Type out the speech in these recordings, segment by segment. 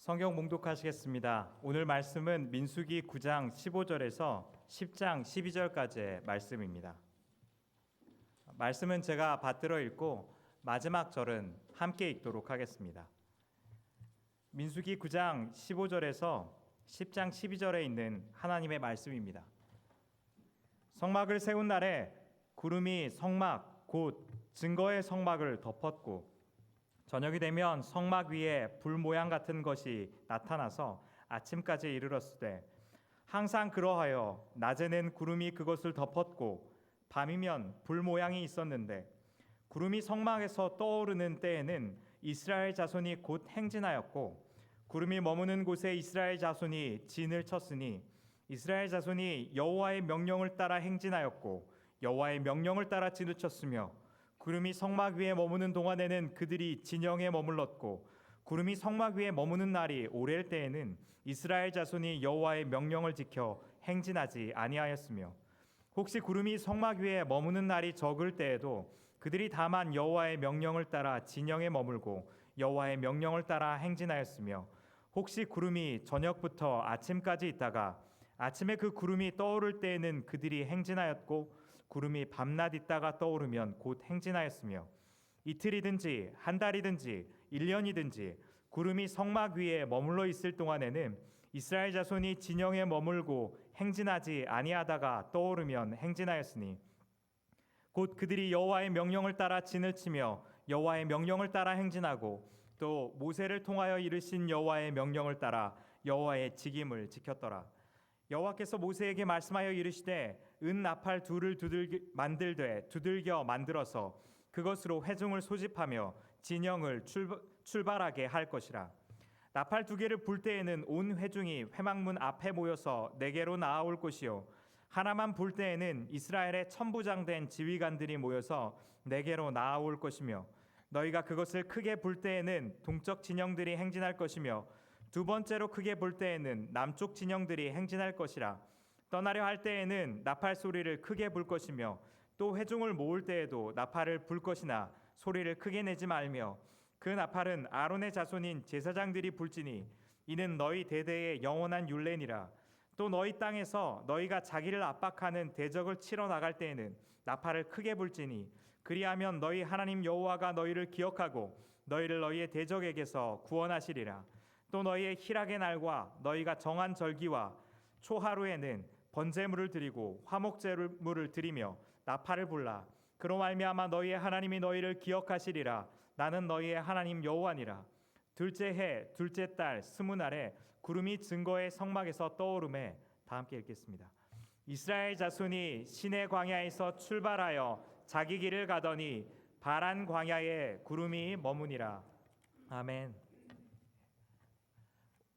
성경 봉독하시겠습니다. 오늘 말씀은 민수기 9장 15절에서 10장 12절까지의 말씀입니다. 말씀은 제가 받들어 읽고 마지막 절은 함께 읽도록 하겠습니다. 민수기 9장 15절에서 10장 12절에 있는 하나님의 말씀입니다. 성막을 세운 날에 구름이 성막 곧 증거의 성막을 덮었고 저녁이 되면 성막 위에 불 모양 같은 것이 나타나서 아침까지 이르렀을 때 항상 그러하여 낮에는 구름이 그것을 덮었고 밤이면 불 모양이 있었는데 구름이 성막에서 떠오르는 때에는 이스라엘 자손이 곧 행진하였고 구름이 머무는 곳에 이스라엘 자손이 진을 쳤으니 이스라엘 자손이 여호와의 명령을 따라 행진하였고 여호와의 명령을 따라 진을 쳤으며 구름이 성막 위에 머무는 동안에는 그들이 진영에 머물렀고 구름이 성막 위에 머무는 날이 오래일 때에는 이스라엘 자손이 여호와의 명령을 지켜 행진하지 아니하였으며 혹시 구름이 성막 위에 머무는 날이 적을 때에도 그들이 다만 여호와의 명령을 따라 진영에 머물고 여호와의 명령을 따라 행진하였으며 혹시 구름이 저녁부터 아침까지 있다가 아침에 그 구름이 떠오를 때에는 그들이 행진하였고 구름이 밤낮 있다가 떠오르면 곧 행진하였으며 이틀이든지 한 달이든지 1년이든지 구름이 성막 위에 머물러 있을 동안에는 이스라엘 자손이 진영에 머물고 행진하지 아니하다가 떠오르면 행진하였으니 곧 그들이 여호와의 명령을 따라 진을 치며 여호와의 명령을 따라 행진하고 또 모세를 통하여 이르신 여호와의 명령을 따라 여호와의 직임을 지켰더라. 여호와께서 모세에게 말씀하여 이르시되 은 나팔 둘을 만들되 두들겨 만들어서 그것으로 회중을 소집하며 진영을 출발하게 할 것이라. 나팔 두 개를 불 때에는 온 회중이 회막문 앞에 모여서 내게로 나아올 것이요 하나만 불 때에는 이스라엘의 천부장된 지휘관들이 모여서 내게로 나아올 것이며 너희가 그것을 크게 불 때에는 동쪽 진영들이 행진할 것이며 두 번째로 크게 불 때에는 남쪽 진영들이 행진할 것이라. 떠나려 할 때에는 나팔 소리를 크게 불 것이며 또 회중을 모을 때에도 나팔을 불 것이나 소리를 크게 내지 말며 그 나팔은 아론의 자손인 제사장들이 불지니 이는 너희 대대의 영원한 율례니라. 또 너희 땅에서 너희가 자기를 압박하는 대적을 치러 나갈 때에는 나팔을 크게 불지니 그리하면 너희 하나님 여호와가 너희를 기억하고 너희를 너희의 대적에게서 구원하시리라. 또 너희의 희락의 날과 너희가 정한 절기와 초하루에는 번제물을 드리고 화목제물을 드리며 나팔을 불라. 그로 말미암아 너희의 하나님이 너희를 기억하시리라. 나는 너희의 하나님 여호와니라. 둘째 해 둘째 달 스무 날에 구름이 증거의 성막에서 떠오르매 다 함께 읽겠습니다. 이스라엘 자손이 시내 광야에서 출발하여 자기 길을 가더니 바란 광야에 구름이 머무니라. 아멘.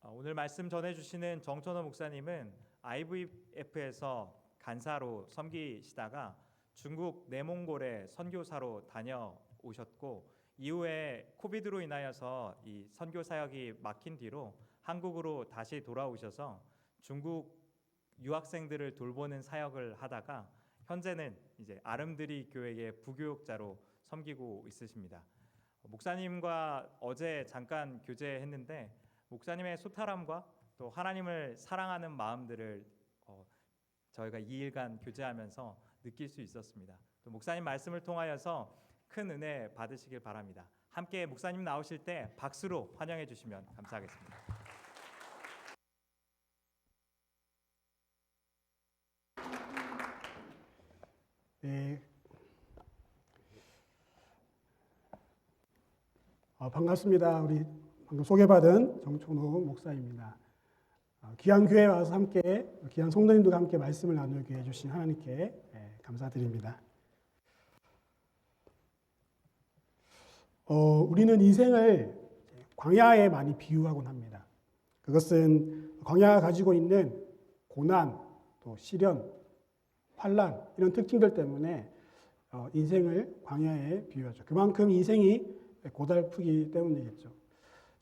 오늘 말씀 전해주시는 정천호 목사님은 IVF에서 간사로 섬기시다가 중국 내몽골에 선교사로 다녀오셨고 이후에 코비드로 인하여서 이 선교 사역이 막힌 뒤로 한국으로 다시 돌아오셔서 중국 유학생들을 돌보는 사역을 하다가 현재는 이제 아름드리 교회의 부교육자로 섬기고 있으십니다. 목사님과 어제 잠깐 교제했는데 목사님의 소탈함과 또 하나님을 사랑하는 마음들을 저희가 2일간 교제하면서 느낄 수 있었습니다. 또 목사님 말씀을 통하여서 큰 은혜 받으시길 바랍니다. 함께 목사님 나오실 때 박수로 환영해 주시면 감사하겠습니다. 네. 반갑습니다. 우리 방금 소개받은 정천호 목사입니다. 귀한 교회에 와서 함께 귀한 성도님들과 함께 말씀을 나누게 해주신 하나님께 감사드립니다. 우리는 인생을 광야에 많이 비유하곤 합니다. 그것은 광야가 가지고 있는 고난, 또 시련, 환난 이런 특징들 때문에 인생을 광야에 비유하죠. 그만큼 인생이 고달프기 때문이겠죠.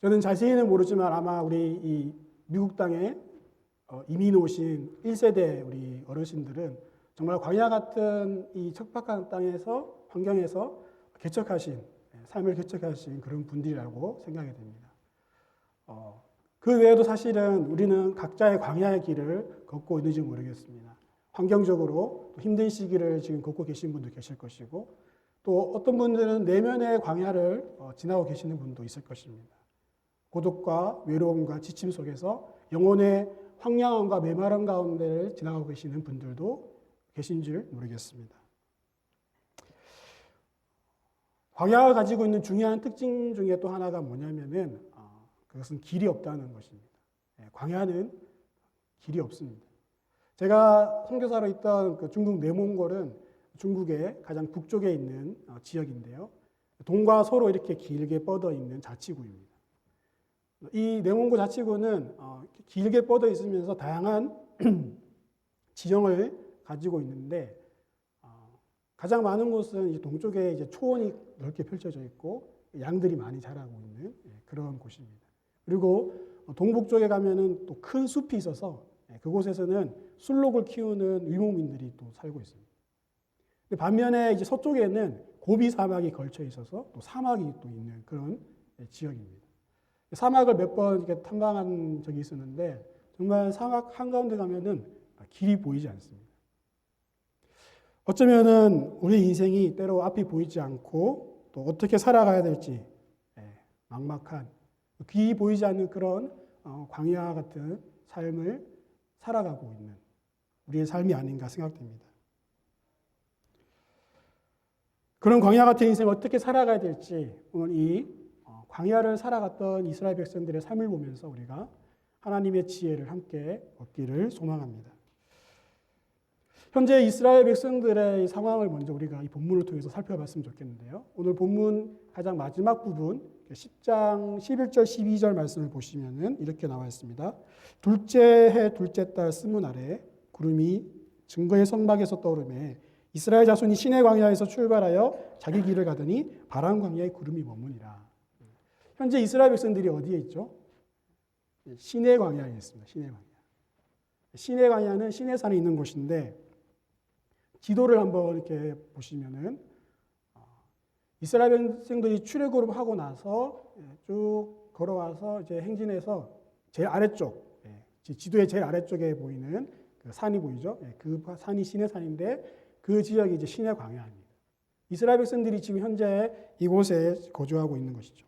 저는 자세히는 모르지만 아마 우리 이 미국 땅에 이민 오신 1세대 우리 어르신들은 정말 광야 같은 이 척박한 땅에서 환경에서 삶을 개척하신 그런 분들이라고 생각이 됩니다. 그 외에도 사실은 우리는 각자의 광야의 길을 걷고 있는지 모르겠습니다. 환경적으로 또 힘든 시기를 지금 걷고 계신 분도 계실 것이고 또 어떤 분들은 내면의 광야를 지나고 계시는 분도 있을 것입니다. 고독과 외로움과 지침 속에서 영혼의 황량함과 메마름 가운데를 지나가고 계시는 분들도 계신 줄 모르겠습니다. 광야가 가지고 있는 중요한 특징 중에 또 하나가 뭐냐면은 그것은 길이 없다는 것입니다. 광야는 길이 없습니다. 제가 선교사로 있던 그 중국 내몽골은 중국의 가장 북쪽에 있는 지역인데요. 동과 서로 이렇게 길게 뻗어 있는 자치구입니다. 이 내몽골 자치구는 길게 뻗어 있으면서 다양한 지형을 가지고 있는데 가장 많은 곳은 이제 동쪽에 이제 초원이 넓게 펼쳐져 있고 양들이 많이 자라고 있는 그런 곳입니다. 그리고 동북쪽에 가면은 또 큰 숲이 있어서 그곳에서는 술록을 키우는 유목민들이 또 살고 있습니다. 반면에 이제 서쪽에는 고비 사막이 걸쳐 있어서 또 사막이 또 있는 그런 지역입니다. 사막을 몇 번 이렇게 탐방한 적이 있었는데 정말 사막 한가운데 가면은 길이 보이지 않습니다. 어쩌면은 우리 인생이 때로 앞이 보이지 않고 또 어떻게 살아가야 될지 막막한 길이 보이지 않는 그런 광야 같은 삶을 살아가고 있는 우리의 삶이 아닌가 생각됩니다. 그런 광야 같은 인생을 어떻게 살아가야 될지 오늘 이 광야를 살아갔던 이스라엘 백성들의 삶을 보면서 우리가 하나님의 지혜를 함께 얻기를 소망합니다. 현재 이스라엘 백성들의 상황을 먼저 우리가 이 본문을 통해서 살펴봤으면 좋겠는데요. 오늘 본문 가장 마지막 부분 10장 11절 12절 말씀을 보시면은 이렇게 나와 있습니다. 둘째 해 둘째 달 스무 날에 구름이 증거의 성막에서 떠오르매 이스라엘 자손이 시내 광야에서 출발하여 자기 길을 가더니 바람 광야에 구름이 머무니라. 현재 이스라엘 백성들이 어디에 있죠? 시내 광야에 있습니다. 시내 광야. 시내 광야는 시내산에 있는 곳인데 지도를 한번 이렇게 보시면은 이스라엘 백성들이 출애굽을 하고 나서 쭉 걸어와서 이제 행진해서 제일 아래쪽, 지도의 제일 아래쪽에 보이는 그 산이 보이죠? 그 산이 시내산인데 그 지역이 이제 시내 광야입니다. 이스라엘 백성들이 지금 현재 이곳에 거주하고 있는 것이죠.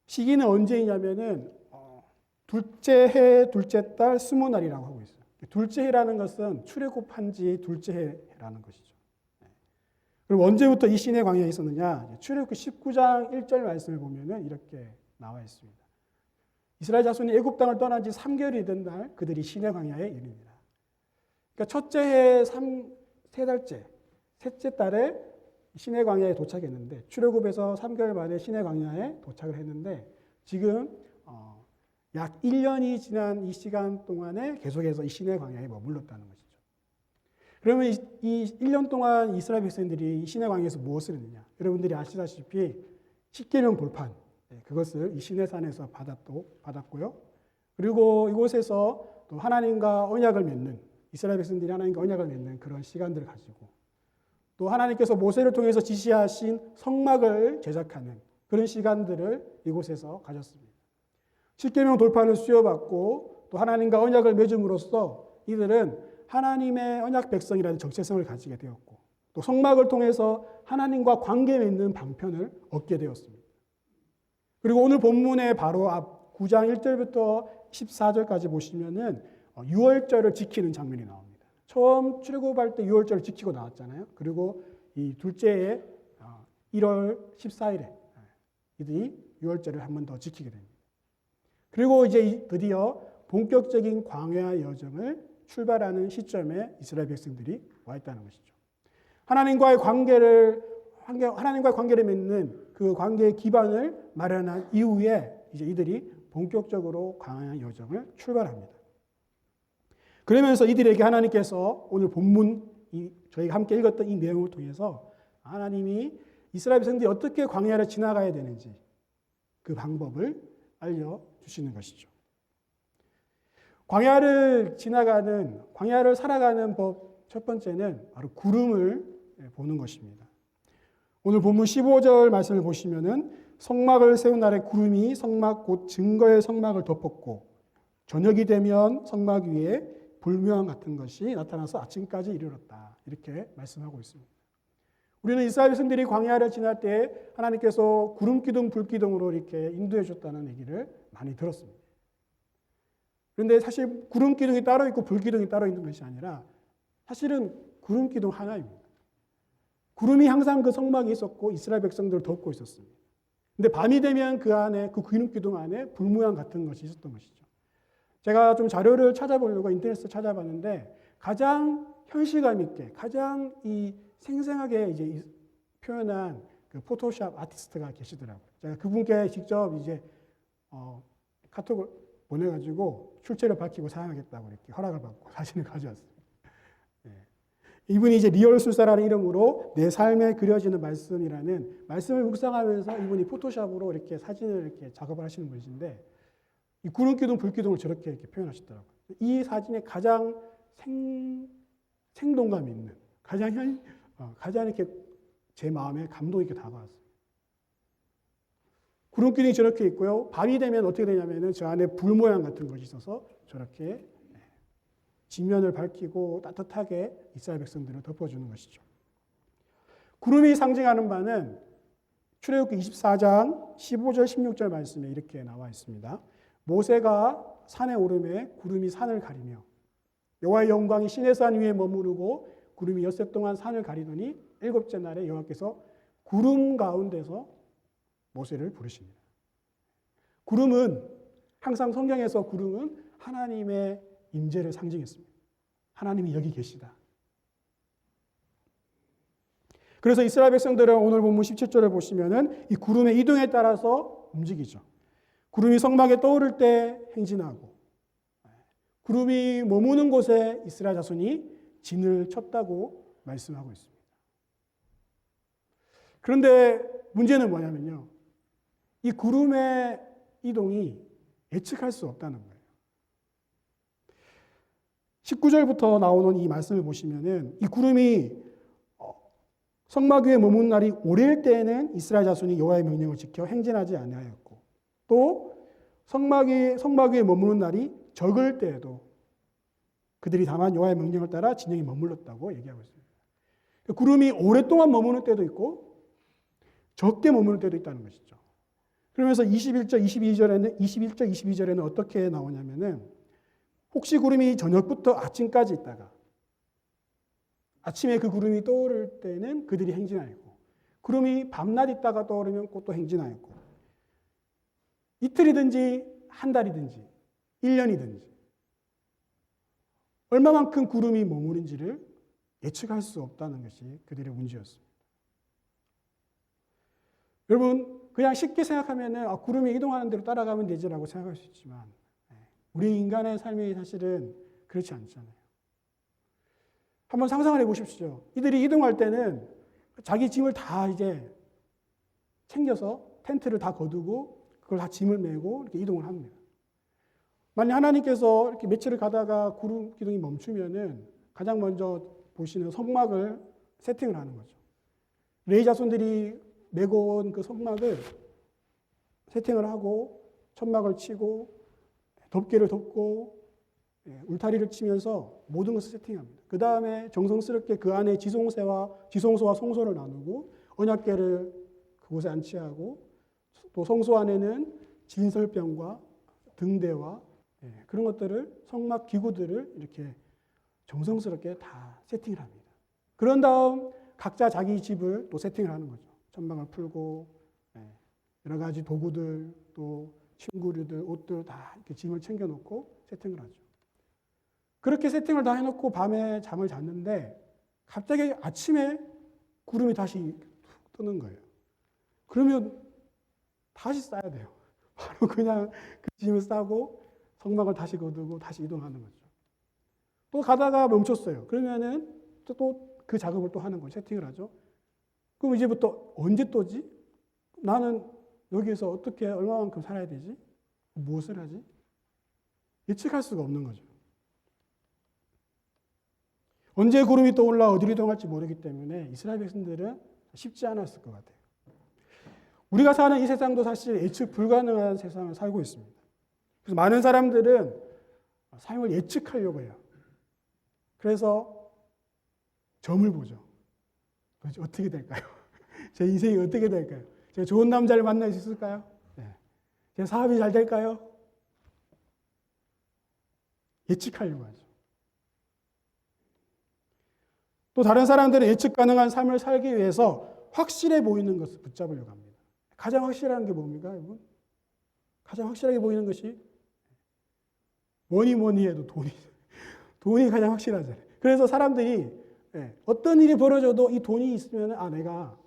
시기는 언제이냐면은 둘째 해 둘째 달 스무 날이라고 하고 있어요. 둘째 해라는 것은 출애굽한 지 둘째 해라는 것이죠. 그리고 언제부터 이 시내 광야에 있었느냐? 출애굽기 19장 1절 말씀을 보면은 이렇게 나와 있습니다. 이스라엘 자손이 애굽 땅을 떠난 지 3개월이 된 날 그들이 시내 광야에 이릅니다. 그러니까 첫째 해 세 달째, 셋째 달에 시내 광야에 도착했는데 출애굽에서 3개월 만에 시내 광야에 도착을 했는데 지금 약 1년이 지난 이 시간 동안에 계속해서 이 시내 광야에 머물렀다는 것이죠. 그러면 이 1년 동안 이스라엘 백성들이 이 시내 광야에서 무엇을 했느냐? 여러분들이 아시다시피 십계명 돌판, 그것을 이 시내산에서 받았고요. 그리고 이곳에서 또 하나님과 언약을 맺는, 이스라엘 백성들이 하나님과 언약을 맺는 그런 시간들을 가지고 또 하나님께서 모세를 통해서 지시하신 성막을 제작하는 그런 시간들을 이곳에서 가졌습니다. 십계명 돌판을 수여받고 또 하나님과 언약을 맺음으로써 이들은 하나님의 언약 백성이라는 정체성을 가지게 되었고 또 성막을 통해서 하나님과 관계 맺는 방편을 얻게 되었습니다. 그리고 오늘 본문의 바로 앞 9장 1절부터 14절까지 보시면은 유월절을 지키는 장면이 나옵니다. 처음 출애굽할 때 유월절을 지키고 나왔잖아요. 그리고 이 둘째에 1월 14일에 이들이 유월절을 한 번 더 지키게 됩니다. 그리고 이제 드디어 본격적인 광야 여정을 출발하는 시점에 이스라엘 백성들이 와 있다는 것이죠. 하나님과의 관계를 맺는 그 관계의 기반을 마련한 이후에 이제 이들이 본격적으로 광야 여정을 출발합니다. 그러면서 이들에게 하나님께서 오늘 본문 저희가 함께 읽었던 이 내용을 통해서 하나님이 이스라엘 백성들이 어떻게 광야를 지나가야 되는지 그 방법을 알려주시는 것이죠. 광야를 살아가는 법 첫 번째는 바로 구름을 보는 것입니다. 오늘 본문 15절 말씀을 보시면은 성막을 세운 날에 구름이 성막 곧 증거의 성막을 덮었고 저녁이 되면 성막 위에 불묘한 같은 것이 나타나서 아침까지 이르렀다. 이렇게 말씀하고 있습니다. 우리는 이스라엘 백성들이 광야를 지날 때 하나님께서 구름 기둥, 불 기둥으로 이렇게 인도해 줬다는 얘기를 많이 들었습니다. 그런데 사실 구름 기둥이 따로 있고 불 기둥이 따로 있는 것이 아니라 사실은 구름 기둥 하나입니다. 구름이 항상 그 성막에 있었고 이스라엘 백성들을 덮고 있었습니다. 근데 밤이 되면 그 안에 그 구름 기둥 안에 불 모양 같은 것이 있었던 것이죠. 제가 좀 자료를 찾아보려고 인터넷에서 찾아봤는데 가장 현실감 있게 가장 이 생생하게 이제 표현한 그 포토샵 아티스트가 계시더라고요. 제가 그분께 직접 이제 카톡을 보내가지고 출처를 밝히고 사용하겠다고 이렇게 허락을 받고 사진을 가져왔습니다. 네. 이분이 이제 리얼술사라는 이름으로 내 삶에 그려지는 말씀이라는 말씀을 묵상하면서 이분이 포토샵으로 이렇게 사진을 이렇게 작업을 하시는 분이신데 이 구름 기둥, 불 기둥을 저렇게 이렇게 표현하시더라고요. 이 사진에 가장 생동감 있는 가장 이렇게 제 마음에 감동 있게 다가왔어요. 구름 기둥이 저렇게 있고요. 밤이 되면 어떻게 되냐면은 저 안에 불 모양 같은 것이 있어서 저렇게 지면을 밝히고 따뜻하게 이스라엘 백성들을 덮어주는 것이죠. 구름이 상징하는 바는 출애굽기 24장 15절 16절 말씀에 이렇게 나와 있습니다. 모세가 산에 오르매 구름이 산을 가리며 여호와의 영광이 시내산 위에 머무르고 구름이 엿새 동안 산을 가리더니 일곱째 날에 여호와께서 구름 가운데서 모세를 부르십니다. 구름은 항상 성경에서 구름은 하나님의 임재를 상징했습니다. 하나님이 여기 계시다. 그래서 이스라엘 백성들은 오늘 본문 17절에 보시면은 이 구름의 이동에 따라서 움직이죠. 구름이 성막에 떠오를 때 행진하고 구름이 머무는 곳에 이스라엘 자손이 진을 쳤다고 말씀하고 있습니다. 그런데 문제는 뭐냐면요. 이 구름의 이동이 예측할 수 없다는 거예요. 19절부터 나오는 이 말씀을 보시면은 이 구름이 성막 위에 머문 날이 오릴 때에는 이스라엘 자손이 여호와의 명령을 지켜 행진하지 아니하였고 또 성막 위에 머무는 날이 적을 때에도 그들이 다만 여호와의 명령을 따라 진영에 머물렀다고 얘기하고 있습니다. 구름이 오랫동안 머무는 때도 있고 적게 머무는 때도 있다는 것이죠. 그러면서 21절, 22절에는 어떻게 나오냐면은 혹시 구름이 저녁부터 아침까지 있다가 아침에 그 구름이 떠오를 때는 그들이 행진하였고 구름이 밤낮 있다가 떠오르면 곧 또 행진하였고 이틀이든지 한 달이든지 1년이든지 얼마만큼 구름이 머무른지를 예측할 수 없다는 것이 그들의 문제였습니다. 여러분 그냥 쉽게 생각하면 구름이 이동하는 대로 따라가면 되지라고 생각할 수 있지만 우리 인간의 삶이 사실은 그렇지 않잖아요. 한번 상상을 해보십시오. 이들이 이동할 때는 자기 짐을 다 이제 챙겨서 텐트를 다 거두고 그걸 다 짐을 메고 이렇게 이동을 합니다. 만약 하나님께서 이렇게 며칠을 가다가 구름 기둥이 멈추면은 가장 먼저 보시는 성막을 세팅을 하는 거죠. 레위 자손들이 메고 온 그 성막을 세팅을 하고 천막을 치고 덮개를 덮고 울타리를 치면서 모든 것을 세팅합니다. 그 다음에 정성스럽게 그 안에 지성소와 성소를 나누고 언약궤를 그곳에 안치하고 또 성소 안에는 진설병과 등대와 그런 것들을 성막 기구들을 이렇게 정성스럽게 다 세팅을 합니다. 그런 다음 각자 자기 집을 또 세팅을 하는 거죠. 천막을 풀고 여러 가지 도구들 또 침구류들 옷들 다 이렇게 짐을 챙겨놓고 세팅을 하죠. 그렇게 세팅을 다 해놓고 밤에 잠을 잤는데 갑자기 아침에 구름이 다시 뜨는 거예요. 그러면 다시 싸야 돼요. 바로 그냥 그 짐을 싸고 성막을 다시 거두고 다시 이동하는 거죠. 또 가다가 멈췄어요. 그러면은 또 그 작업을 또 하는 거예요. 세팅을 하죠. 그럼 이제부터 언제 또지? 나는 여기에서 어떻게 얼마만큼 살아야 되지? 무엇을 하지? 예측할 수가 없는 거죠. 언제 구름이 떠올라 어디로 이동할지 모르기 때문에 이스라엘 백성들은 쉽지 않았을 것 같아요. 우리가 사는 이 세상도 사실 예측 불가능한 세상을 살고 있습니다. 그래서 많은 사람들은 삶을 예측하려고 해요. 그래서 점을 보죠. 도대체 어떻게 될까요? 제 인생이 어떻게 될까요? 제가 좋은 남자를 만날 수 있을까요? 네. 제 사업이 잘 될까요? 예측하려고 하죠. 또 다른 사람들은 예측 가능한 삶을 살기 위해서 확실해 보이는 것을 붙잡으려고 합니다. 가장 확실한 게 뭡니까, 여러분? 가장 확실하게 보이는 것이 뭐니 해도 돈이 가장 확실하잖아요. 그래서 사람들이 어떤 일이 벌어져도 이 돈이 있으면 내가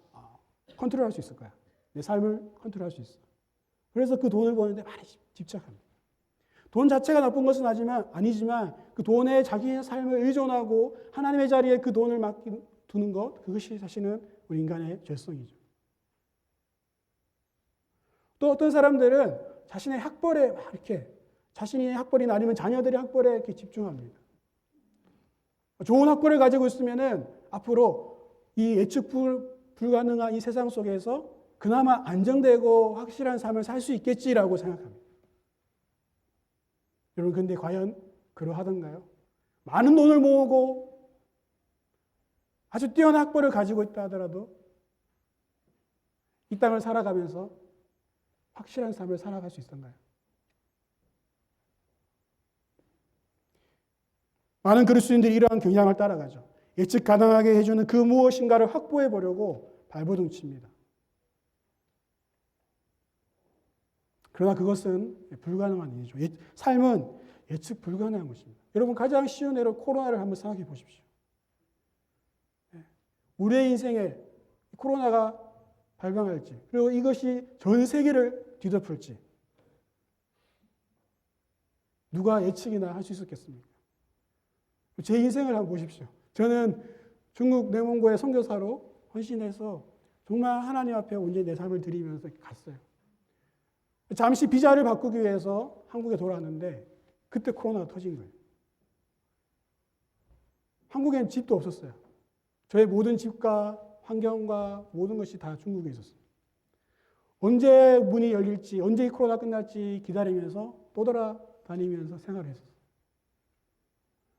컨트롤할 수 있을 거야. 내 삶을 컨트롤할 수 있어. 그래서 그 돈을 버는데 많이 집착합니다. 돈 자체가 나쁜 것은 아니지만 그 돈에 자기의 삶을 의존하고 하나님의 자리에 그 돈을 두는 것, 그것이 사실은 우리 인간의 죄성이죠. 또 어떤 사람들은 자신의 학벌에 이렇게 자신의 학벌이나 아니면 자녀들의 학벌에 이렇게 집중합니다. 좋은 학벌을 가지고 있으면은 앞으로 이 예측 불가능한 이 세상 속에서 그나마 안정되고 확실한 삶을 살 수 있겠지라고 생각합니다. 여러분, 근데 과연 그러하던가요? 많은 돈을 모으고 아주 뛰어난 학벌을 가지고 있다 하더라도 이 땅을 살아가면서 확실한 삶을 살아갈 수 있던가요? 많은 그리스도인들이 이러한 경향을 따라가죠. 예측 가능하게 해주는 그 무엇인가를 확보해 보려고 발버둥칩니다. 그러나 그것은 불가능한 일이죠. 삶은 예측 불가능한 것입니다. 여러분, 가장 쉬운 예로 코로나를 한번 생각해 보십시오. 우리의 인생에 코로나가 발병할지, 그리고 이것이 전 세계를 뒤덮을지 누가 예측이나 할 수 있었겠습니까? 제 인생을 한번 보십시오. 저는 중국 내몽고의 선교사로 헌신해서 정말 하나님 앞에 온전히 내 삶을 드리면서 갔어요. 잠시 비자를 바꾸기 위해서 한국에 돌아왔는데 그때 코로나가 터진 거예요. 한국엔 집도 없었어요. 저의 모든 집과 환경과 모든 것이 다 중국에 있었어요. 언제 문이 열릴지, 언제 이 코로나 끝날지 기다리면서 또 돌아다니면서 생활했었어요.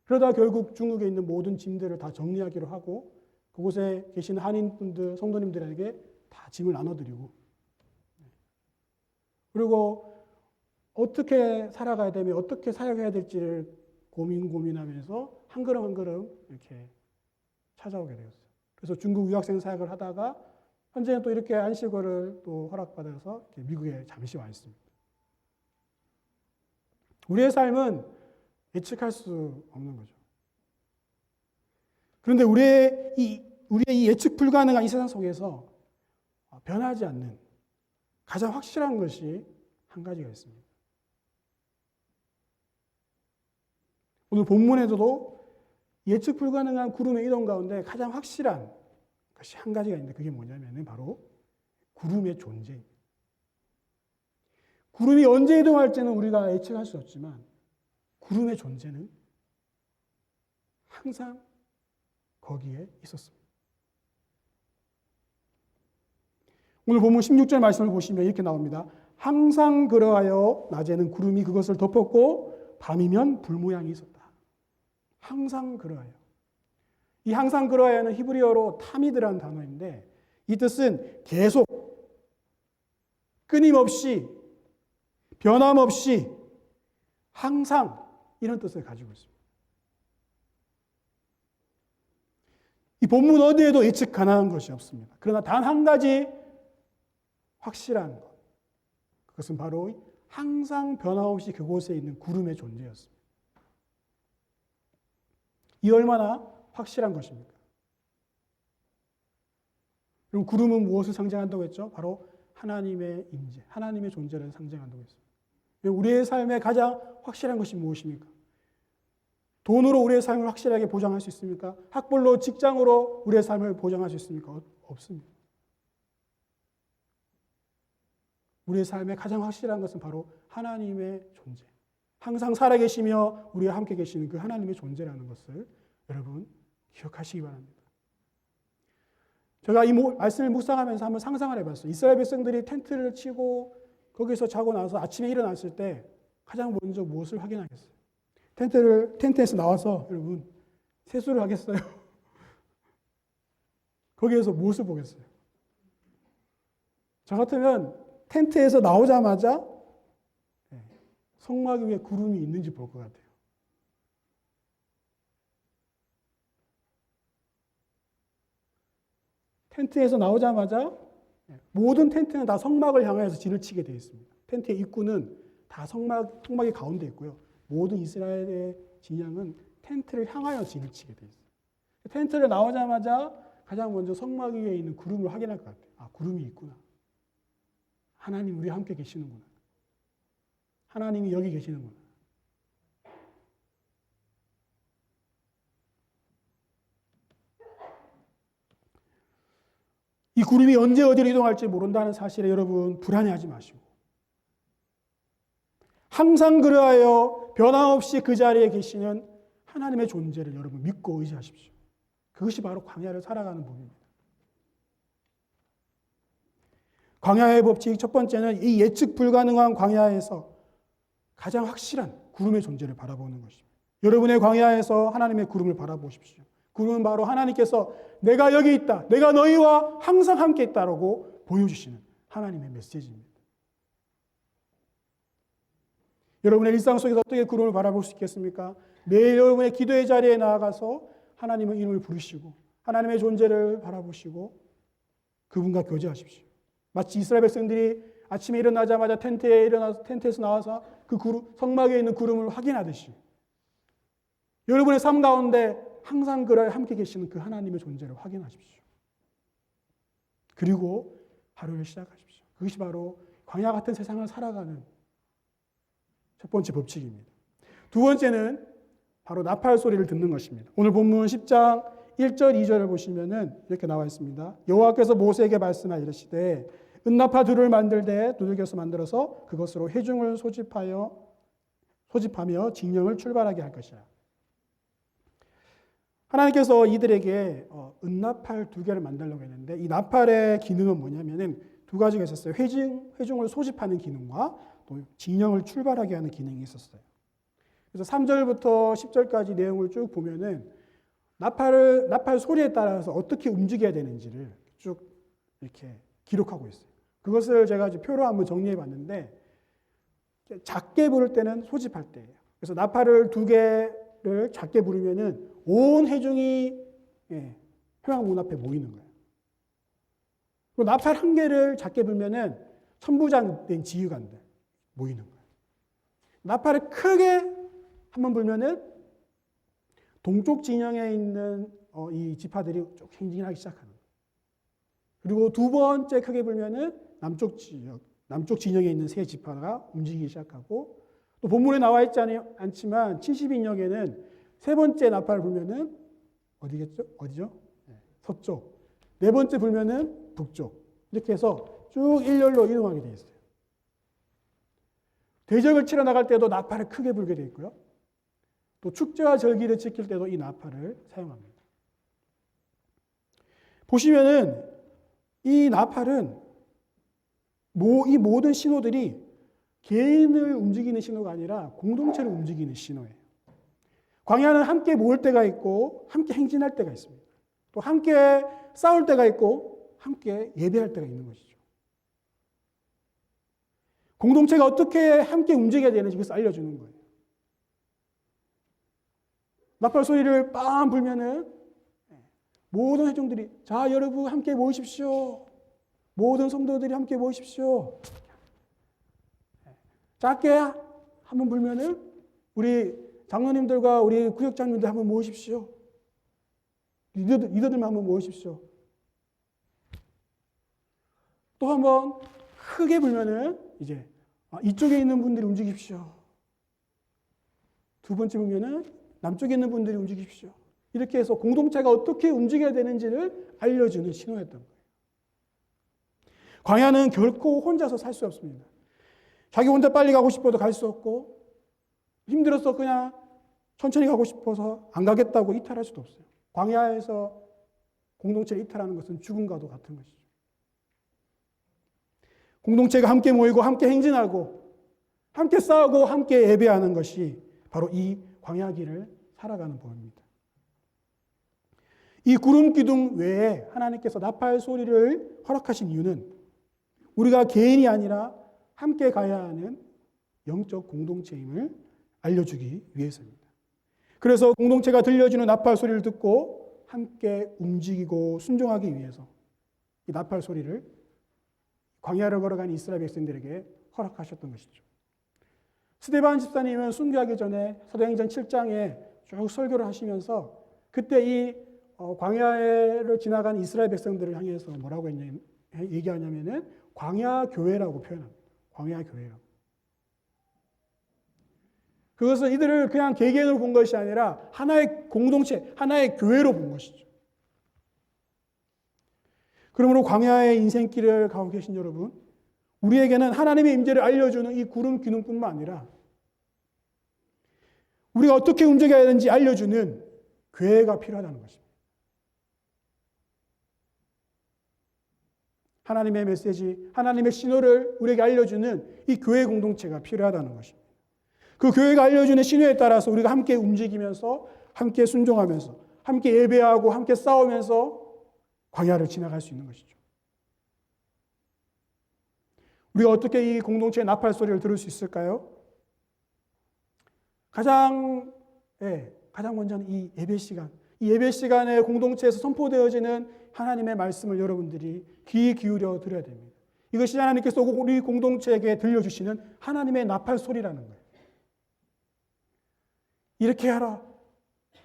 그러다 결국 중국에 있는 모든 짐들을 다 정리하기로 하고 그곳에 계신 한인분들, 성도님들에게 다 짐을 나눠드리고, 그리고 어떻게 살아가야 되며 어떻게 사역해야 될지를 고민하면서 한 걸음 한 걸음 이렇게 찾아오게 되었어요. 그래서 중국 유학생 사역을 하다가 현재는 또 이렇게 안식월을 또 허락받아서 미국에 잠시 와 있습니다. 우리의 삶은 예측할 수 없는 거죠. 그런데 우리의 이 예측 불가능한 이 세상 속에서 변하지 않는 가장 확실한 것이 한 가지가 있습니다. 오늘 본문에서도 예측 불가능한 구름의 이동 가운데 가장 확실한 것이 한 가지가 있는데 그게 뭐냐면 바로 구름의 존재입니다. 구름이 언제 이동할지는 우리가 예측할 수 없지만 구름의 존재는 항상 거기에 있었습니다. 오늘 본문 16절 말씀을 보시면 이렇게 나옵니다. 항상 그러하여 낮에는 구름이 그것을 덮었고 밤이면 불 모양이 있었다. 항상 그러하여. 이 항상 그러하여는 히브리어로 타미드라는 단어인데 이 뜻은 계속, 끊임없이, 변함없이, 항상 이런 뜻을 가지고 있습니다. 이 본문 어디에도 예측 가능한 것이 없습니다. 그러나 단 한 가지 확실한 것, 그것은 바로 항상 변함없이 그곳에 있는 구름의 존재였습니다. 이 얼마나 확실한 것입니까? 그럼 구름은 무엇을 상징한다고 했죠? 바로 하나님의 임재, 하나님의 존재를 상징한다고 했습니다. 우리의 삶에 가장 확실한 것이 무엇입니까? 돈으로 우리의 삶을 확실하게 보장할 수 있습니까? 학벌로, 직장으로 우리의 삶을 보장할 수 있습니까? 없습니다. 우리의 삶에 가장 확실한 것은 바로 하나님의 존재. 항상 살아계시며 우리와 함께 계시는 그 하나님의 존재라는 것을 여러분 기억하시기 바랍니다. 제가 이 말씀을 묵상하면서 한번 상상을 해봤어요. 이스라엘 백성들이 텐트를 치고 거기서 자고 나서 아침에 일어났을 때 가장 먼저 무엇을 확인하겠어요? 텐트에서 나와서 여러분 세수를 하겠어요? 거기에서 무엇을 보겠어요? 저 같으면 텐트에서 나오자마자 성막 위에 구름이 있는지 볼 것 같아요. 텐트에서 나오자마자 모든 텐트는 다 성막을 향해서 진을 치게 되어 있습니다. 텐트의 입구는 다 성막의 가운데 있고요. 모든 이스라엘의 진영은 텐트를 향하여 진을 치게 되어 있어요. 텐트를 나오자마자 가장 먼저 성막 위에 있는 구름을 확인할 것 같아요. 아, 구름이 있구나. 하나님 우리와 함께 계시는구나. 하나님이 여기 계시는구나. 이 구름이 언제 어디로 이동할지 모른다는 사실에 여러분 불안해하지 마시고 항상 그러하여 변함없이 그 자리에 계시는 하나님의 존재를 여러분 믿고 의지하십시오. 그것이 바로 광야를 살아가는 법입니다. 광야의 법칙 첫 번째는 이 예측 불가능한 광야에서 가장 확실한 구름의 존재를 바라보는 것입니다. 여러분의 광야에서 하나님의 구름을 바라보십시오. 구름은 바로 하나님께서 내가 여기 있다. 내가 너희와 항상 함께 있다라고 보여주시는 하나님의 메시지입니다. 여러분의 일상 속에서 어떻게 구름을 바라볼 수 있겠습니까? 매일 여러분의 기도의 자리에 나아가서 하나님의 이름을 부르시고 하나님의 존재를 바라보시고 그분과 교제하십시오. 마치 이스라엘 백성들이 아침에 일어나자마자 텐트에서 나와서 그 성막에 있는 구름을 확인하듯이 여러분의 삶 가운데 항상 그를 함께 계시는 그 하나님의 존재를 확인하십시오. 그리고 하루를 시작하십시오. 그것이 바로 광야 같은 세상을 살아가는 첫 번째 법칙입니다. 두 번째는 바로 나팔 소리를 듣는 것입니다. 오늘 본문 10장 1절 2절을 보시면은 이렇게 나와 있습니다. 여호와께서 모세에게 말씀하여 이르시되 은나파 둘을 만들되 두들겨서 만들어서 그것으로 회중을 소집하며 징령을 출발하게 할 것이라. 하나님께서 이들에게 은나팔 2개를 만들려고 했는데 이 나팔의 기능은 뭐냐면은 두 가지가 있었어요. 회중을 소집하는 기능과 또 징령을 출발하게 하는 기능이 있었어요. 그래서 3절부터 10절까지 내용을 쭉 보면은 나팔 소리에 따라서 어떻게 움직여야 되는지를 쭉 이렇게 기록하고 있어요. 그것을 제가 표로 한번 정리해 봤는데 작게 부를 때는 소집할 때예요. 그래서 나팔을 2개를 작게 부르면은 온 회중이 평양 문 앞에 모이는 거예요. 그리고 나팔 1개를 작게 불면은 천부장 된 지휘관들 모이는 거예요. 나팔을 크게 한번 불면은 동쪽 진영에 있는 이 지파들이 쭉 행진하기 시작하는 거예요. 그리고 두 번째 크게 불면은 남쪽 진영에 있는 세 지파가 움직이기 시작하고 또 본문에 나와 있지 않지만 72역에는 세 번째 나팔을 불면은 어디죠? 서쪽. 네 번째 불면은 북쪽. 이렇게 해서 쭉 일렬로 이동하게 되어 있어요. 대적을 치러 나갈 때도 나팔을 크게 불게 되어 있고요. 또 축제와 절기를 지킬 때도 이 나팔을 사용합니다. 보시면은 이 나팔은 이 모든 신호들이 개인을 움직이는 신호가 아니라 공동체를 움직이는 신호예요. 광야는 함께 모일 때가 있고 함께 행진할 때가 있습니다. 또 함께 싸울 때가 있고 함께 예배할 때가 있는 것이죠. 공동체가 어떻게 함께 움직여야 되는지 그것을 알려주는 거예요. 나팔 소리를 빵 불면은 모든 회중들이 자 여러분 함께 모이십시오. 모든 성도들이 함께 모이십시오. 작게 한번 불면은 우리 장로님들과 우리 구역장님들 한번 모이십시오. 리더들만 한번 모이십시오. 또 한번 크게 불면은 이제 이쪽에 있는 분들이 움직이십시오. 두 번째 불면은 남쪽에 있는 분들이 움직이십시오. 이렇게 해서 공동체가 어떻게 움직여야 되는지를 알려주는 신호였던 거예요. 광야는 결코 혼자서 살 수 없습니다. 자기 혼자 빨리 가고 싶어도 갈 수 없고 힘들어서 그냥 천천히 가고 싶어서 안 가겠다고 이탈할 수도 없어요. 광야에서 공동체를 이탈하는 것은 죽음과도 같은 것이죠. 공동체가 함께 모이고 함께 행진하고 함께 싸우고 함께 예배하는 것이 바로 이 광야 길을 살아가는 법입니다. 이 구름 기둥 외에 하나님께서 나팔 소리를 허락하신 이유는 우리가 개인이 아니라 함께 가야 하는 영적 공동체임을 알려주기 위해서입니다. 그래서 공동체가 들려주는 나팔 소리를 듣고 함께 움직이고 순종하기 위해서 이 나팔 소리를 광야를 걸어간 이스라엘 백성들에게 허락하셨던 것이죠. 스데반 집사님은 순교하기 전에 사도행전 7장에 쭉 설교를 하시면서 그때 이 광야를 지나간 이스라엘 백성들을 향해서 뭐라고 얘기하냐면은 광야 교회라고 표현합니다. 광야 교회라고. 그것은 이들을 그냥 개개인으로 본 것이 아니라 하나의 공동체, 하나의 교회로 본 것이죠. 그러므로 광야의 인생길을 가고 계신 여러분, 우리에게는 하나님의 임재를 알려주는 이 구름 기둥뿐만 아니라 우리가 어떻게 움직여야 하는지 알려주는 교회가 필요하다는 것입니다. 하나님의 메시지, 하나님의 신호를 우리에게 알려주는 이 교회 공동체가 필요하다는 것입니다. 그 교회가 알려주는 신호에 따라서 우리가 함께 움직이면서 함께 순종하면서 함께 예배하고 함께 싸우면서 광야를 지나갈 수 있는 것이죠. 우리가 어떻게 이 공동체의 나팔 소리를 들을 수 있을까요? 가장 먼저는 이 예배 시간. 이 예배 시간에 공동체에서 선포되어지는 하나님의 말씀을 여러분들이 귀 기울여 들어야 됩니다. 이것이 하나님께서 우리 공동체에게 들려주시는 하나님의 나팔 소리라는 거예요. 이렇게 하라.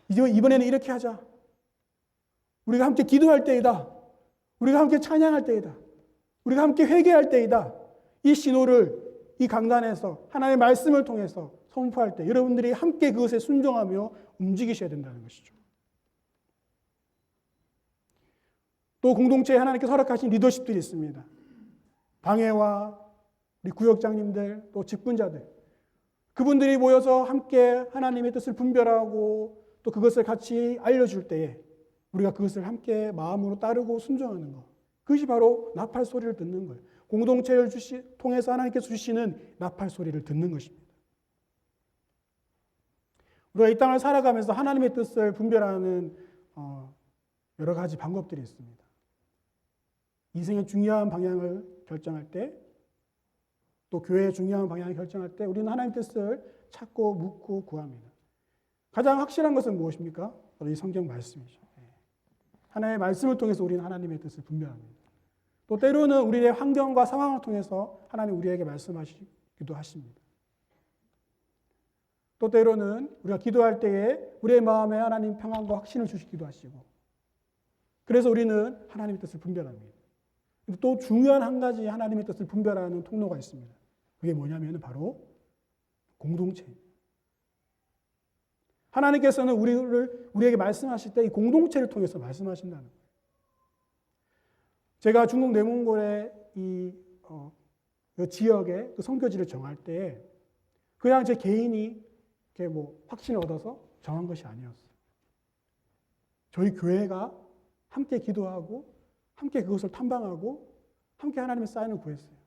이번에는 이렇게 하자. 우리가 함께 기도할 때이다. 우리가 함께 찬양할 때이다. 우리가 함께 회개할 때이다. 이 신호를 이 강단에서 하나님의 말씀을 통해서 선포할 때 여러분들이 함께 그것에 순종하며 움직이셔야 된다는 것이죠. 또 공동체에 하나님께서 허락하신 리더십들이 있습니다. 방해와 우리 구역장님들 또 직분자들 그분들이 모여서 함께 하나님의 뜻을 분별하고 또 그것을 같이 알려줄 때에 우리가 그것을 함께 마음으로 따르고 순종하는 것. 그것이 바로 나팔 소리를 듣는 거예요. 공동체를 통해서 하나님께서 주시는 나팔 소리를 듣는 것입니다. 우리가 이 땅을 살아가면서 하나님의 뜻을 분별하는 여러 가지 방법들이 있습니다. 인생의 중요한 방향을 결정할 때, 또 교회의 중요한 방향을 결정할 때 우리는 하나님의 뜻을 찾고 묻고 구합니다. 가장 확실한 것은 무엇입니까? 바로 이 성경 말씀이죠. 하나님의 말씀을 통해서 우리는 하나님의 뜻을 분별합니다. 또 때로는 우리의 환경과 상황을 통해서 하나님 우리에게 말씀하시기도 하십니다. 또 때로는 우리가 기도할 때에 우리의 마음에 하나님 평안과 확신을 주시기도 하시고 그래서 우리는 하나님의 뜻을 분별합니다. 또 중요한 한 가지 하나님의 뜻을 분별하는 통로가 있습니다. 그게 뭐냐면 바로 공동체입니다. 하나님께서는 우리에게 말씀하실 때 이 공동체를 통해서 말씀하신다는 거예요. 제가 중국 내몽골의 그 지역의 그 선교지를 정할 때 그냥 제 개인이 이렇게 확신을 얻어서 정한 것이 아니었어요. 저희 교회가 함께 기도하고 함께 그것을 탐방하고 함께 하나님의 사인을 구했어요.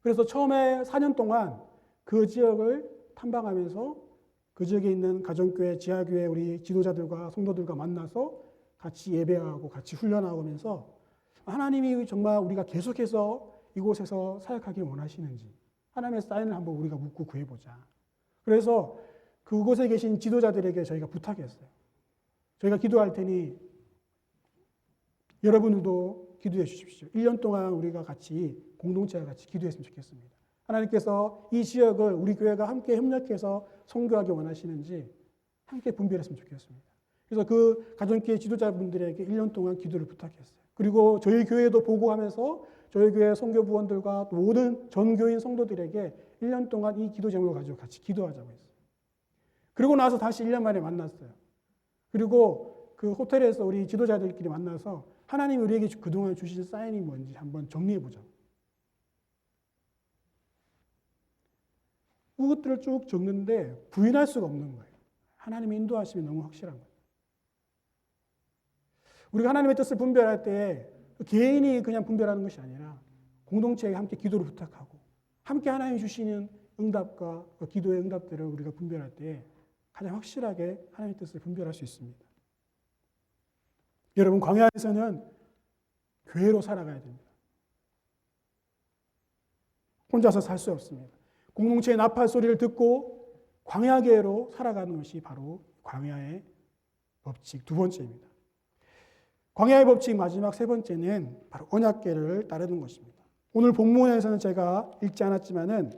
그래서 처음에 4년 동안 그 지역을 탐방하면서 그 지역에 있는 가정교회, 지하교회 우리 지도자들과 성도들과 만나서 같이 예배하고 같이 훈련하면서 하나님이 정말 우리가 계속해서 이곳에서 사역하길 원하시는지 하나님의 사인을 한번 우리가 묻고 구해보자. 그래서 그곳에 계신 지도자들에게 저희가 부탁했어요. 저희가 기도할 테니 여러분들도 기도해 주십시오. 1년 동안 우리가 같이 공동체와 같이 기도했으면 좋겠습니다. 하나님께서 이 지역을 우리 교회가 함께 협력해서 선교하기 원하시는지 함께 분별했으면 좋겠습니다. 그래서 그 가정교회 지도자분들에게 1년 동안 기도를 부탁했어요. 그리고 저희 교회도 보고하면서 저희 교회 선교부원들과 또 모든 전교인 성도들에게 1년 동안 이 기도 제목을 가지고 같이 기도하자고 했어요. 그리고 나서 다시 1년 만에 만났어요. 그리고 그 호텔에서 우리 지도자들끼리 만나서 하나님이 우리에게 그동안 주신 사인이 뭔지 한번 정리해보자. 그것들을 쭉 적는데 부인할 수가 없는 거예요. 하나님의 인도하심이 너무 확실한 거예요. 우리가 하나님의 뜻을 분별할 때 개인이 그냥 분별하는 것이 아니라 공동체에 함께 기도를 부탁하고 함께 하나님이 주시는 응답과 기도의 응답들을 우리가 분별할 때 가장 확실하게 하나님의 뜻을 분별할 수 있습니다. 여러분, 광야에서는 교회로 살아가야 됩니다. 혼자서 살 수 없습니다. 공동체의 나팔 소리를 듣고 광야계로 살아가는 것이 바로 광야의 법칙 두 번째입니다. 광야의 법칙 마지막 세 번째는 바로 언약궤를 따르는 것입니다. 오늘 본문에서는 제가 읽지 않았지만은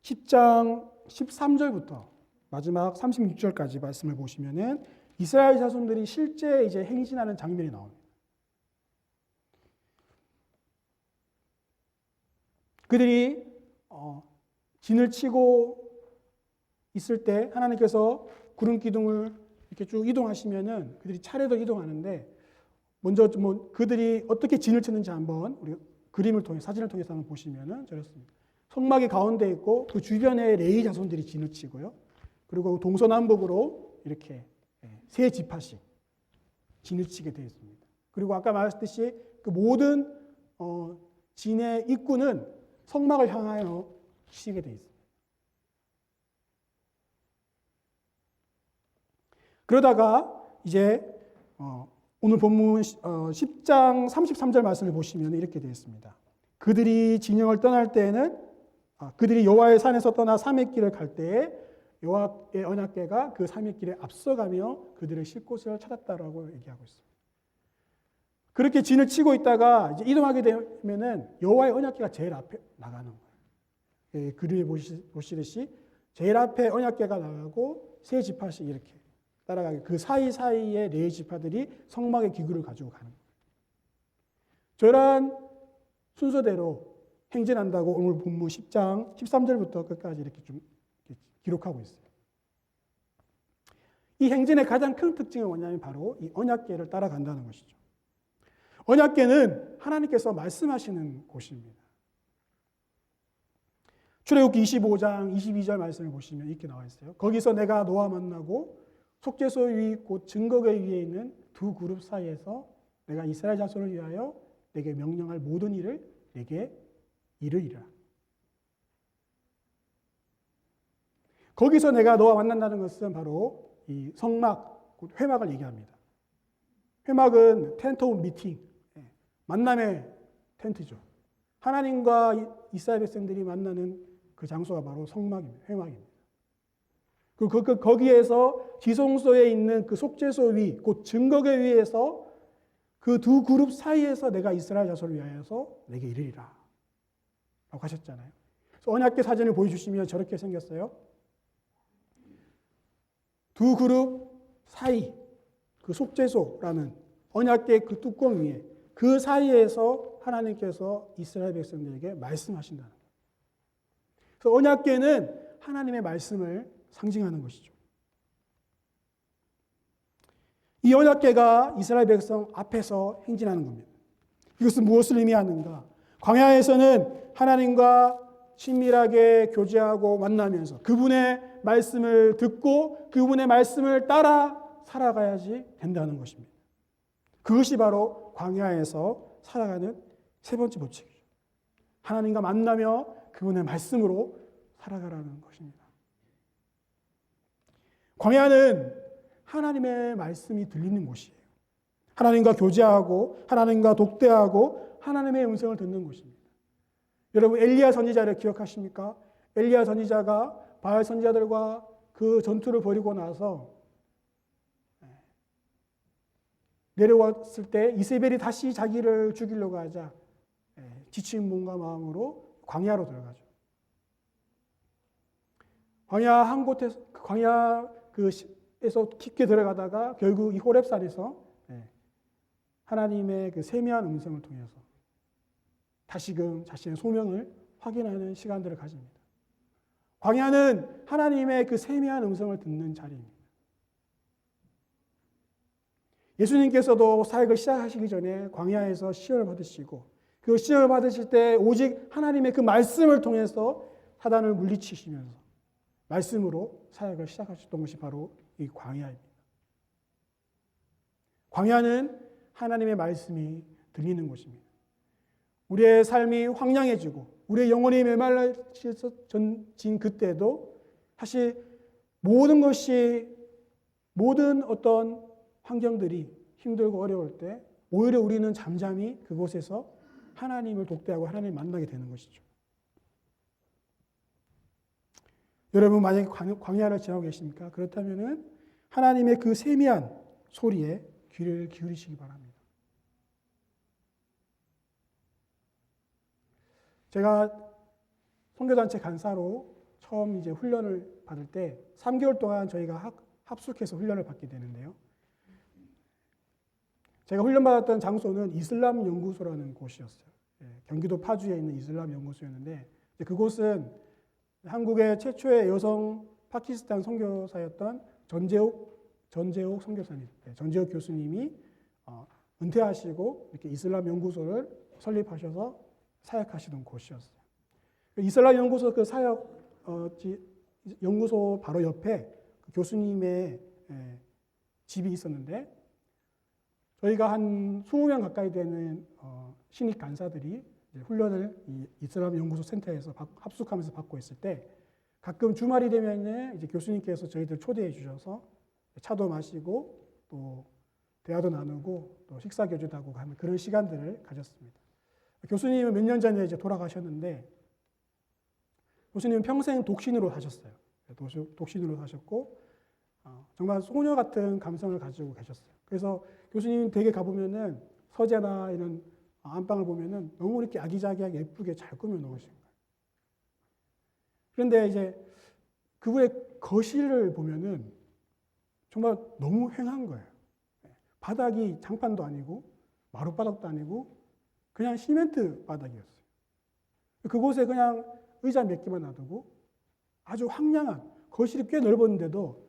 10장 13절부터 마지막 36절까지 말씀을 보시면은 이스라엘 자손들이 실제 이제 행진하는 장면이 나옵니다. 그들이 진을 치고 있을 때 하나님께서 구름 기둥을 이렇게 쭉 이동하시면은 그들이 차례로 이동하는데 먼저 그들이 어떻게 진을 치는지 한번 우리 그림을 통해 사진을 통해서 한번 보시면은 저렇습니다. 성막이 가운데 있고 그 주변에 레위 자손들이 진을 치고요. 그리고 동서남북으로 이렇게 세 지파씩 진을 치게 되어 있습니다. 그리고 아까 말했듯이 그 모든 진의 입구는 성막을 향하여 치게 되어 있습니다. 그러다가 이제 오늘 본문 10장 33절 말씀을 보시면 이렇게 되어 있습니다. 그들이 진영을 떠날 때에는 그들이 여호와의 산에서 떠나 삼의 길을 갈 때에 여호와의 언약궤가 그 삼의 길에 앞서가며 그들을 쉴 곳을 찾았다라고 얘기하고 있습니다. 그렇게 진을 치고 있다가 이제 이동하게 되면은 여호와의 언약궤가 제일 앞에 나가는 거예요. 그림에 보시듯이 제일 앞에 언약궤가 나가고 세 지파씩 이렇게 따라가게 그 사이사이에 네 지파들이 성막의 기구를 가지고 가는 거예요. 저런 순서대로 행진한다고 오늘 본문 10장 13절부터 끝까지 이렇게 좀 기록하고 있어요. 이 행진의 가장 큰 특징은 뭐냐면 바로 이 언약궤를 따라간다는 것이죠. 언약궤는 하나님께서 말씀하시는 곳입니다. 출애굽기 25장 22절 말씀을 보시면 이렇게 나와 있어요. 거기서 내가 너와 만나고 속죄소 위 곧 증거궤 위에 있는 두 그룹 사이에서 내가 이스라엘 자손을 위하여 내게 명령할 모든 일을 내게 이르리라. 거기서 내가 너와 만난다는 것은 바로 이 성막, 곧 회막을 얘기합니다. 회막은 텐트 오브 미팅, 만남의 텐트죠. 하나님과 이스라엘 백성들이 만나는 그 장소가 바로 성막입니다. 회막입니다. 거기에서 지성소에 있는 그 속죄소 위, 곧 증거궤 위에서 그 두 그룹 사이에서 내가 이스라엘 자손을 위하여서 내게 이르리라 라고 하셨잖아요. 그래서 언약궤 사진을 보여주시면 저렇게 생겼어요. 두 그룹 사이, 그 속죄소라는 언약궤 그 뚜껑 위에 그 사이에서 하나님께서 이스라엘 백성들에게 말씀하신다는 거예요. 그래서 언약궤는 하나님의 말씀을 상징하는 것이죠. 이 언약궤가 이스라엘 백성 앞에서 행진하는 겁니다. 이것은 무엇을 의미하는가? 광야에서는 하나님과 친밀하게 교제하고 만나면서 그분의 말씀을 듣고 그분의 말씀을 따라 살아가야지 된다는 것입니다. 그것이 바로 광야에서 살아가는 세 번째 법칙이죠. 하나님과 만나며 그분의 말씀으로 살아가라는 것입니다. 광야는 하나님의 말씀이 들리는 곳이에요. 하나님과 교제하고 하나님과 독대하고 하나님의 음성을 듣는 곳입니다. 여러분 엘리야 선지자를 기억하십니까? 엘리야 선지자가 바알 선지자들과 그 전투를 벌이고 나서 내려왔을 때 이세벨이 다시 자기를 죽이려고 하자 지친 몸과 마음으로 광야로 들어가죠. 광야 한 곳에서 에서 깊게 들어가다가 결국 이 호렙산에서 하나님의 그 세미한 음성을 통해서 다시금 자신의 소명을 확인하는 시간들을 가집니다. 광야는 하나님의 그 세미한 음성을 듣는 자리입니다. 예수님께서도 사역을 시작하시기 전에 광야에서 시험을 받으시고 그 시험을 받으실 때 오직 하나님의 그 말씀을 통해서 사단을 물리치시면서 말씀으로 사역을 시작하셨던 것이 바로 이 광야입니다. 광야는 하나님의 말씀이 들리는 곳입니다. 우리의 삶이 황량해지고 우리의 영혼이 메말라진 그때도 사실 모든 어떤 환경들이 힘들고 어려울 때 오히려 우리는 잠잠히 그곳에서 하나님을 독대하고 하나님을 만나게 되는 것이죠. 여러분 만약에 광야를 지나고 계십니까? 그렇다면 하나님의 그 세미한 소리에 귀를 기울이시기 바랍니다. 제가 선교단체 간사로 처음 이제 훈련을 받을 때 3개월 동안 저희가 합숙해서 훈련을 받게 되는데요. 제가 훈련받았던 장소는 이슬람 연구소라는 곳이었어요. 경기도 파주에 있는 이슬람 연구소였는데 그곳은 한국의 최초의 여성 파키스탄 선교사였던 전재옥 선교사님, 전재옥 교수님이 은퇴하시고 이렇게 이슬람 연구소를 설립하셔서 사역하시던 곳이었어요. 이슬람 연구소 그 사역 연구소 바로 옆에 그 교수님의 집이 있었는데 저희가 한 20명 가까이 되는 신입 간사들이 훈련을 이 이슬람 연구소 센터에서 합숙하면서 받고 있을 때 가끔 주말이 되면 이제 교수님께서 저희들 초대해 주셔서 차도 마시고 또 대화도 나누고 또 식사 교제도 하고 하는 그런 시간들을 가졌습니다. 교수님은 몇 년 전에 이제 돌아가셨는데 교수님은 평생 독신으로 사셨어요. 독신으로 사셨고 정말 소녀 같은 감성을 가지고 계셨어요. 그래서 교수님 댁에 가보면은 서재나 이런 안방을 보면은 너무 이렇게 아기자기하게 예쁘게 잘 꾸며 놓으신 거예요. 그런데 이제 그분의 거실을 보면은 정말 너무 휑한 거예요. 바닥이 장판도 아니고 마룻바닥도 아니고 그냥 시멘트 바닥이었어요. 그곳에 그냥 의자 몇 개만 놔두고 아주 황량한, 거실이 꽤 넓었는데도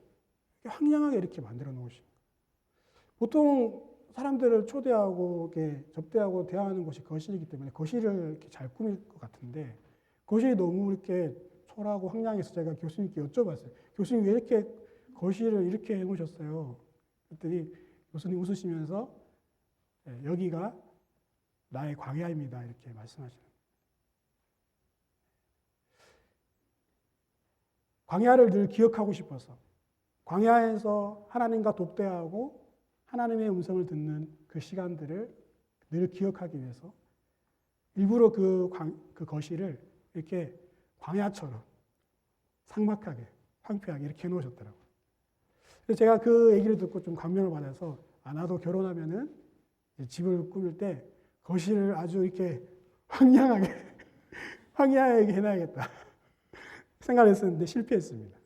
황량하게 이렇게 만들어 놓으신 거예요. 보통 사람들을 초대하고 이렇게 접대하고 대화하는 곳이 거실이기 때문에 거실을 이렇게 잘 꾸밀 것 같은데 거실이 너무 이렇게 초라하고 황량해서 제가 교수님께 여쭤봤어요. 교수님 왜 이렇게 거실을 이렇게 해놓으셨어요? 그랬더니 교수님 웃으시면서 여기가 나의 광야입니다. 이렇게 말씀하시는 거예요. 광야를 늘 기억하고 싶어서 광야에서 하나님과 독대하고 하나님의 음성을 듣는 그 시간들을 늘 기억하기 위해서 일부러 그 거실을 이렇게 광야처럼 삭막하게 황폐하게 이렇게 해놓으셨더라고요. 그래서 제가 그 얘기를 듣고 좀 감명을 받아서 나도 결혼하면은 집을 꾸밀 때 거실을 아주 이렇게 황량하게 해놔야겠다 생각을 했었는데 실패했습니다.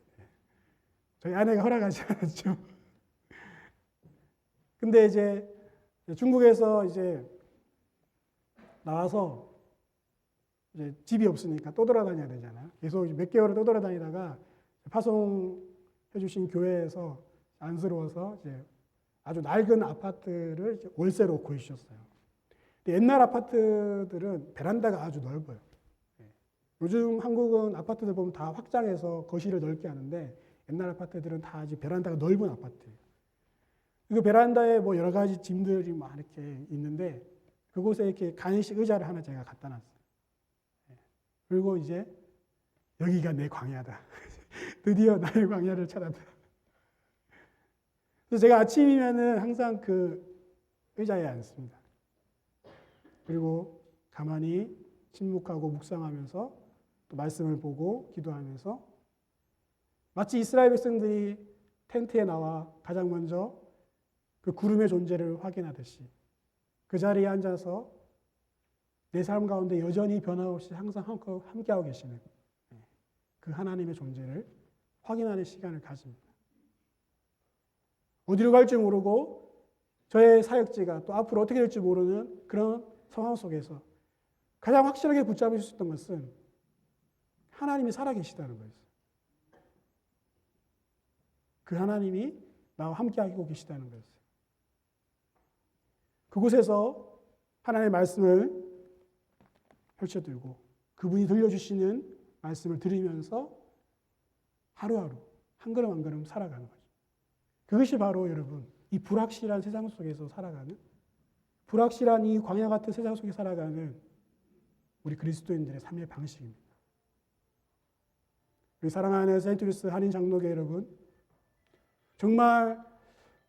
저희 아내가 허락하지 않았죠. 근데 이제 중국에서 이제 나와서 이제 집이 없으니까 떠돌아다녀야 되잖아요. 계속 몇 개월을 떠돌아다니다가 파송해 주신 교회에서 안쓰러워서 이제 아주 낡은 아파트를 이제 월세로 구해주셨어요. 근데 옛날 아파트들은 베란다가 아주 넓어요. 요즘 한국은 아파트들 보면 다 확장해서 거실을 넓게 하는데 옛날 아파트들은 다 아직 베란다가 넓은 아파트예요. 그 베란다에 뭐 여러 가지 짐들이 막 이렇게 있는데 그곳에 이렇게 간식 의자를 하나 제가 갖다 놨어요. 그리고 이제 여기가 내 광야다. 드디어 나의 광야를 찾았다. 그래서 제가 아침이면은 항상 그 의자에 앉습니다. 그리고 가만히 침묵하고 묵상하면서 또 말씀을 보고 기도하면서 마치 이스라엘 백성들이 텐트에 나와 가장 먼저 그 구름의 존재를 확인하듯이 그 자리에 앉아서 내 삶 가운데 여전히 변함없이 항상 함께하고 계시는 그 하나님의 존재를 확인하는 시간을 가집니다. 어디로 갈지 모르고 저의 사역지가 또 앞으로 어떻게 될지 모르는 그런 상황 속에서 가장 확실하게 붙잡을 수 있었던 것은 하나님이 살아계시다는 거였어요. 그 하나님이 나와 함께하고 계시다는 거였어요. 그곳에서 하나님의 말씀을 펼쳐들고 그분이 들려주시는 말씀을 들으면서 하루하루 한 걸음 한 걸음 살아가는 거죠. 그것이 바로 여러분 이 불확실한 세상 속에서 살아가는, 불확실한 이 광야 같은 세상 속에 살아가는 우리 그리스도인들의 삶의 방식입니다. 우리 사랑하는 세인트루이스 한인 장로교 여러분, 정말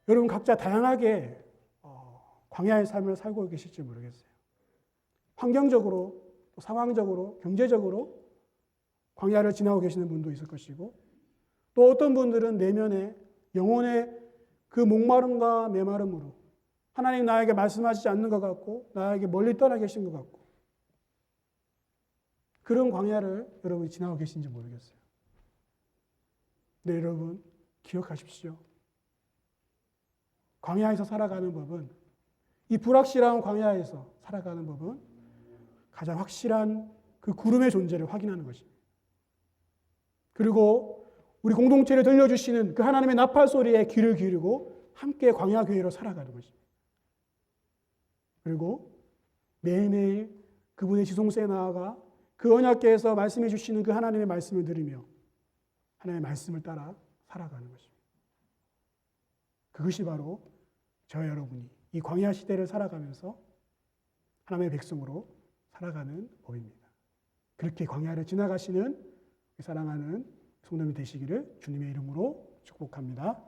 여러분 각자 다양하게 광야의 삶을 살고 계실지 모르겠어요. 환경적으로, 또 상황적으로, 경제적으로 광야를 지나고 계시는 분도 있을 것이고, 또 어떤 분들은 내면의 영혼의 그 목마름과 메마름으로 하나님 나에게 말씀하시지 않는 것 같고 나에게 멀리 떠나 계신 것 같고 그런 광야를 여러분이 지나고 계신지 모르겠어요. 네, 여러분 기억하십시오. 광야에서 살아가는 법은, 이 불확실한 광야에서 살아가는 법은 가장 확실한 그 구름의 존재를 확인하는 것입니다. 그리고 우리 공동체를 들려주시는 그 하나님의 나팔 소리에 귀를 기울이고 함께 광야 교회로 살아가는 것입니다. 그리고 매일매일 그분의 지성소에 나아가 그 언약궤에서 말씀해 주시는 그 하나님의 말씀을 들으며 하나님의 말씀을 따라 살아가는 것입니다. 그것이 바로 저와 여러분이 이 광야 시대를 살아가면서 하나님의 백성으로 살아가는 법입니다. 그렇게 광야를 지나가시는 사랑하는 성도님이 되시기를 주님의 이름으로 축복합니다.